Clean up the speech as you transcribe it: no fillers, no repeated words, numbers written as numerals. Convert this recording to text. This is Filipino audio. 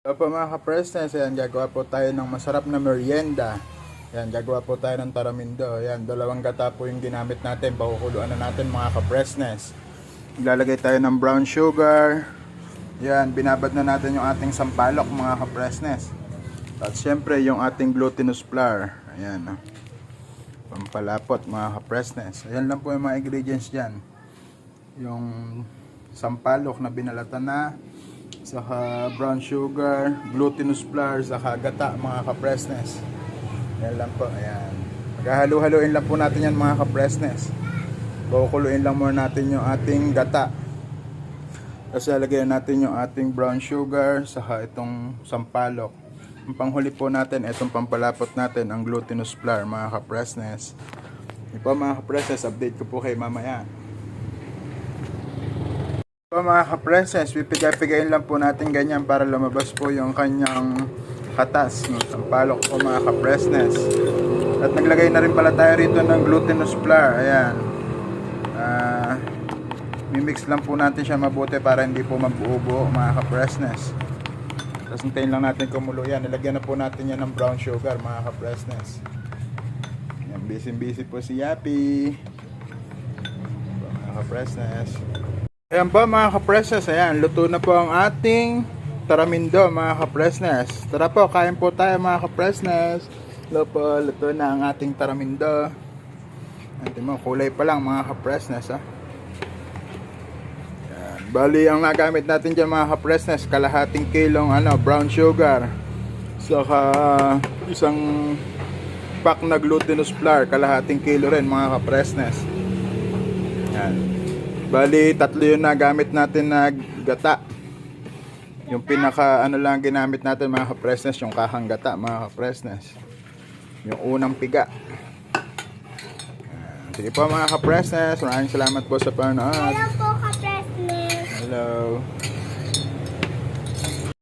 Hello po mga ka-presnes, ayan, gagawa po tayo ng masarap na merienda. Ayan, gagawa po tayo ng taramindo. Ayan, dalawang gata po yung ginamit natin, pakukuluan na natin mga ka-presnes. Ilalagay tayo ng brown sugar. Ayan, binabad na natin yung ating sampalok mga ka-presnes. At syempre yung ating glutinous flour. Ayan, pampalapot mga ka-presnes. Ayan lang po yung mga ingredients dyan. Yung sampalok na binalatan na, saka brown sugar, glutinous flour, saka gata mga ka-presnes. Yan lang po, ayan. Maghahalo-haloin lang po natin yan mga ka-presnes. Kukuluin lang muna natin yung ating gata. Tapos lalagyan natin yung ating brown sugar, saka itong sampalok. Ang panghuli po natin, itong pampalapot natin, ang glutinous flour mga ka-presnes. Ito po mga ka-presnes, update ko po kayo mamaya. So mga ka-presnes, pipigay-pigayin lang po natin ganyan para lumabas po yung kanyang katas, no? Sampalok po mga ka-presnes. At naglagay na rin pala tayo rito ng glutinous flour. Ayan. Mimix lang po natin siya mabuti para hindi po mabuo-buo mga ka-presnes. Tapos hintayin lang natin kumulo yan. Nilagyan na po natin yan ng brown sugar mga ka-presnes. Ayan, busy po si Yapi. So, mga ka-presnes. Ayan po mga ka-presnes, ayan, luto na po ang ating taramindo mga ka-presnes. Tara po, kain po tayo mga ka-presnes. Luto na ang ating taramindo. Ayan mo, kulay pa lang mga ka-presnes ha. Ayan, bali ang nagamit natin dyan mga ka-presnes, kalahating kilong brown sugar. Saka isang pack na glutinous flour, kalahating kilo rin mga ka-presnes. Ayan. Bali, tatlo yung nagamit natin na gata. Yung pinaka lang ginamit natin mga ka-presnes, yung kahang gata mga ka-presnes. Yung unang piga. Sige po mga ka-presnes, maraming salamat po sa panonood.